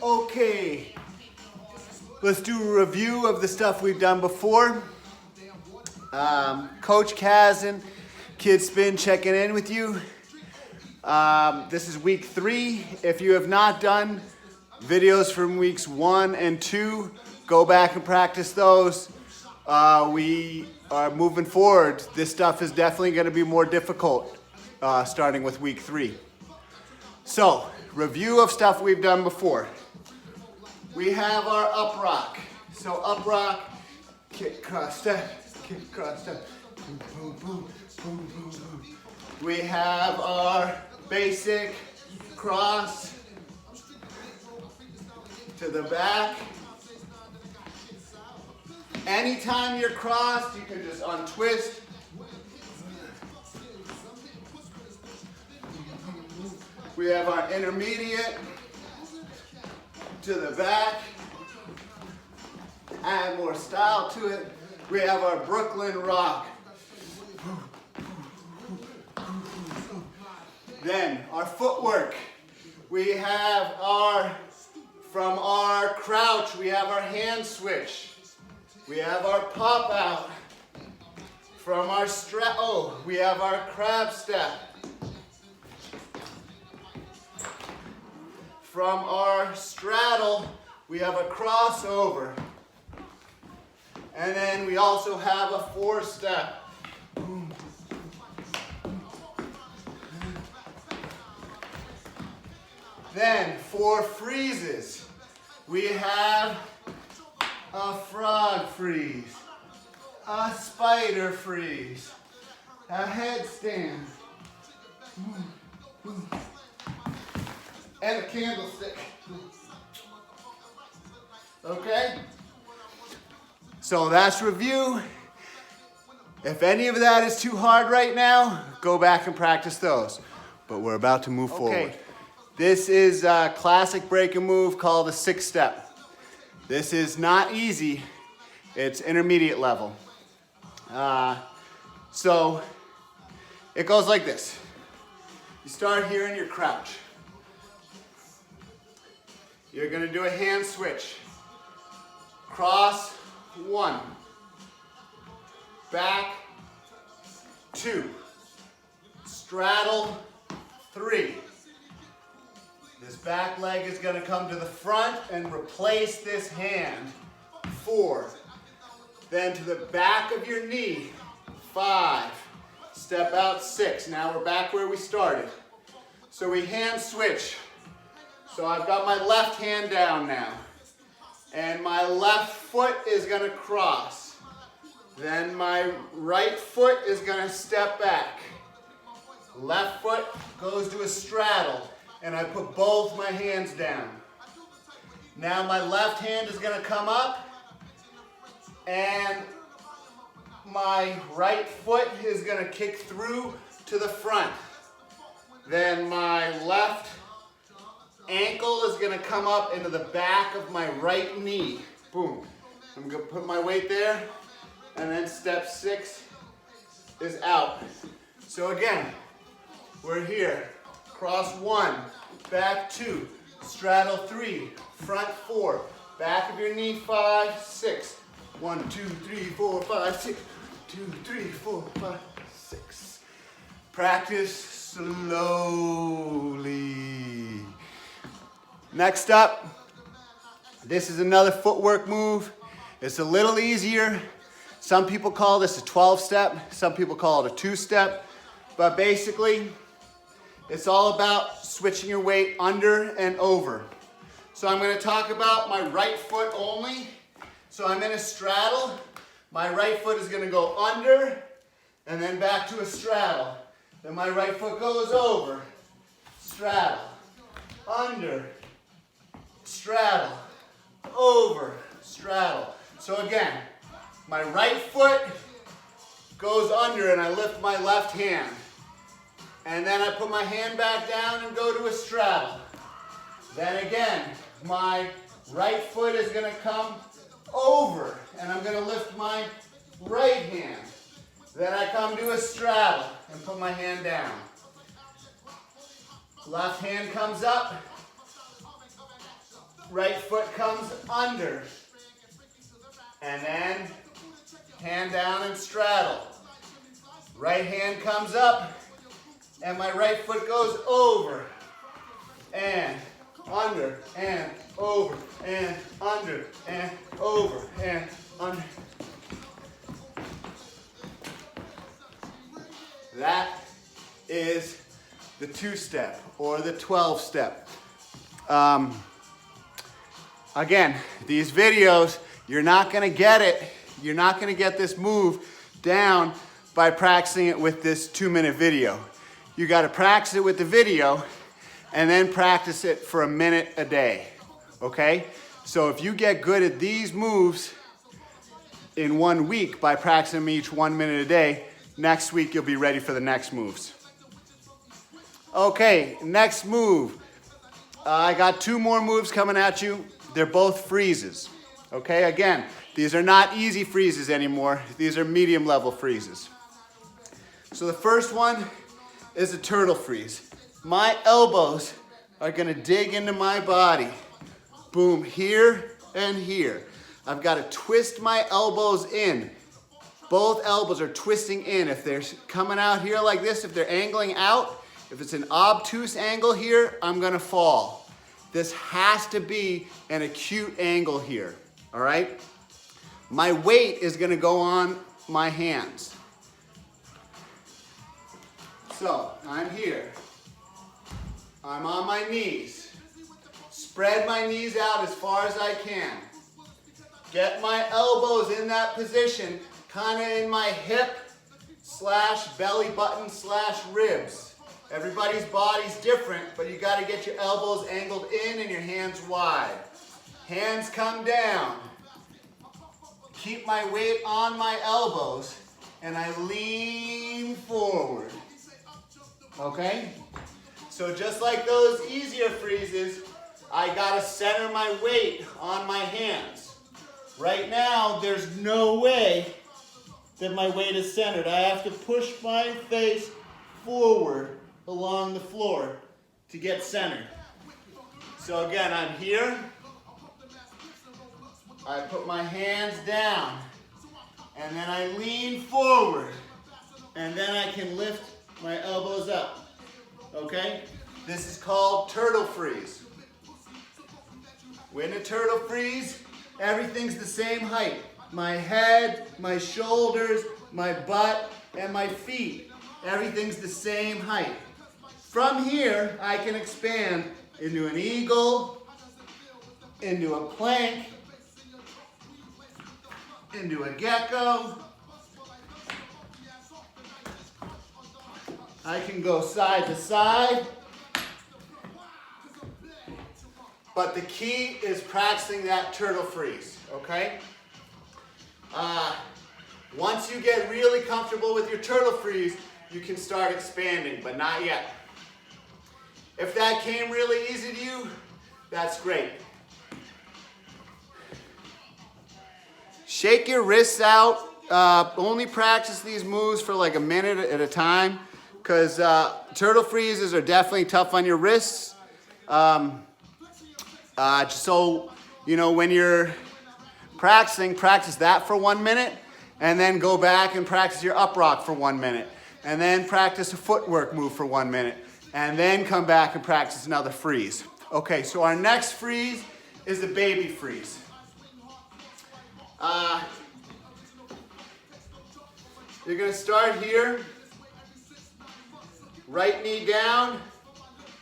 Okay, let's do a review of the stuff we've done before. Coach Kazan, Kids Spin checking in with you. This is week 3. If you have not done videos from weeks 1 and 2, go back and practice those. We are moving forward. This stuff is definitely going to be more difficult starting with week 3. So, review of stuff we've done before. We have our up rock. So up rock, kick, cross, step, kick, cross, step, boom, boom, boom, boom, boom, boom. We have our basic cross to the back. Anytime you're crossed, you can just untwist. We have our intermediate to the back. Add more style to it. We have our Brooklyn rock. Then our footwork. We have from our crouch, we have our hand switch. We have our pop out. From our we have our crab step. From our straddle, we have a crossover. And then we also have a 4-step. Then for freezes, we have a frog freeze, a spider freeze, a headstand, and a candlestick. Okay? So that's review. If any of that is too hard right now, go back and practice those. But we're about to move forward. This is a classic breaking move called a 6-step. This is not easy. It's intermediate level. So it goes like this. You start here in your crouch. You're going to do a hand switch. Cross 1. Back 2. Straddle 3. This back leg is going to come to the front and replace this hand. 4. Then to the back of your knee. 5. Step out 6. Now we're back where we started. So we hand switch. So I've got my left hand down now. And my left foot is going to cross. Then my right foot is going to step back. Left foot goes to a straddle. And I put both my hands down. Now my left hand is going to come up. And my right foot is going to kick through to the front. Then my left ankle is going to come up into the back of my right knee. Boom. I'm going to put my weight there. And then step 6 is out. So again, we're here. Cross 1, back 2, straddle 3, front 4, back of your knee 5, 6. 1, 2, 3, 4, 5, 6. 2, 3, 4, 5, 6. Practice slowly. Next up, this is another footwork move. It's a little easier. Some people call this a 12-step. Some people call it a 2-step. But basically, it's all about switching your weight under and over. So I'm going to talk about my right foot only. So I'm in a straddle. My right foot is going to go under and then back to a straddle. Then my right foot goes over, straddle, under, straddle, over, straddle. So again, my right foot goes under and I lift my left hand. And then I put my hand back down and go to a straddle. Then again, my right foot is going to come over and I'm going to lift my right hand. Then I come to a straddle and put my hand down. Left hand comes up. right foot comes under. And then hand down and straddle. Right hand comes up and my right foot goes over and under and over and under and over and under. That is the 2-step or the 12-step. Again, these videos, you're not gonna get it. You're not gonna get this move down by practicing it with this 2-minute video. You gotta practice it with the video and then practice it for a minute a day, okay? So if you get good at these moves in 1 week by practicing them each 1 minute a day, next week you'll be ready for the next moves. Okay, next move. I got 2 more moves coming at you. They're both freezes, okay? Again, these are not easy freezes anymore. These are medium level freezes. So the first one is a turtle freeze. My elbows are gonna dig into my body. Boom, here and here. I've got to twist my elbows in. Both elbows are twisting in. If they're coming out here like this, if they're angling out, if it's an obtuse angle here, I'm gonna fall. This has to be an acute angle here, all right? My weight is gonna go on my hands. So, I'm here. I'm on my knees. Spread my knees out as far as I can. Get my elbows in that position, kind of in my hip / belly button / ribs. Everybody's body's different, but you got to get your elbows angled in and your hands wide. Hands come down. Keep my weight on my elbows and I lean forward. Okay? So just like those easier freezes, I got to center my weight on my hands. Right now, there's no way that my weight is centered. I have to push my face forward along the floor to get centered. So again, I'm here. I put my hands down and then I lean forward and then I can lift my elbows up. Okay? This is called turtle freeze. When a turtle freeze, everything's the same height. My head, my shoulders, my butt, and my feet. Everything's the same height. From here, I can expand into an eagle, into a plank, into a gecko. I can go side to side. But the key is practicing that turtle freeze, okay? Once you get really comfortable with your turtle freeze, you can start expanding, but not yet. If that came really easy to you, that's great. Shake your wrists out. Only practice these moves for like a minute at a time, because turtle freezes are definitely tough on your wrists. So, you know, when you're practicing, practice that for 1 minute, and then go back and practice your up rock for 1 minute, and then practice a footwork move for 1 minute, and then come back and practice another freeze. Okay, so our next freeze is the baby freeze. You're gonna start here, right knee down,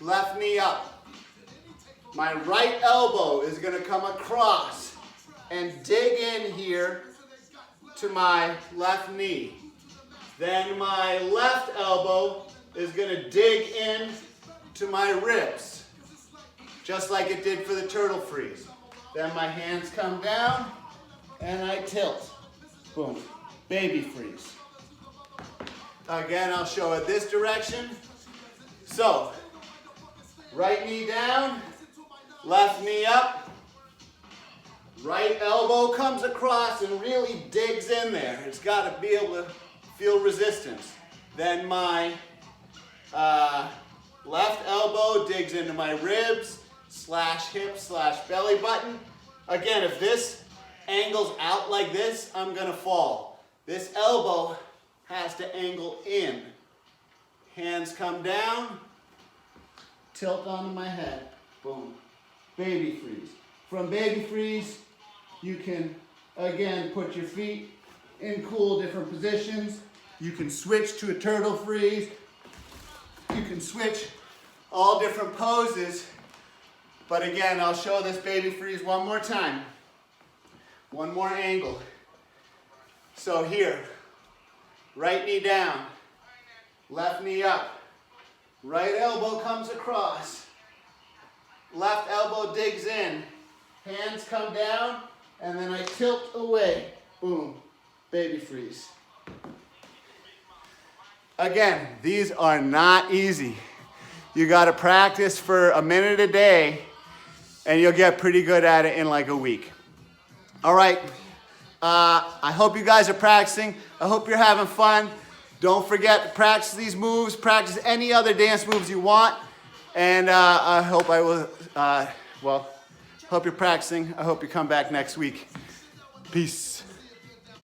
left knee up. My right elbow is gonna come across and dig in here to my left knee. Then my left elbow is gonna dig in to my ribs, just like it did for the turtle freeze. Then my hands come down and I tilt. Boom, baby freeze. Again, I'll show it this direction. So, right knee down, left knee up, right elbow comes across and really digs in there. It's got to be able to feel resistance. Then my left elbow digs into my ribs, slash hip slash belly button. Again, if this angles out like this, I'm gonna fall. This elbow has to angle in. Hands come down, tilt onto my head, boom. Baby freeze. From baby freeze, you can, again, put your feet in cool different positions. You can switch to a turtle freeze. You can switch all different poses. But again, I'll show this baby freeze one more time. One more angle. So here, right knee down, left knee up, right elbow comes across, left elbow digs in, hands come down, and then I tilt away. Boom, baby freeze. Again, these are not easy. You gotta practice for a minute a day, and you'll get pretty good at it in like a week. All right, I hope you guys are practicing. I hope you're having fun. Don't forget to practice these moves, practice any other dance moves you want. And I hope I will, hope you're practicing. I hope you come back next week. Peace.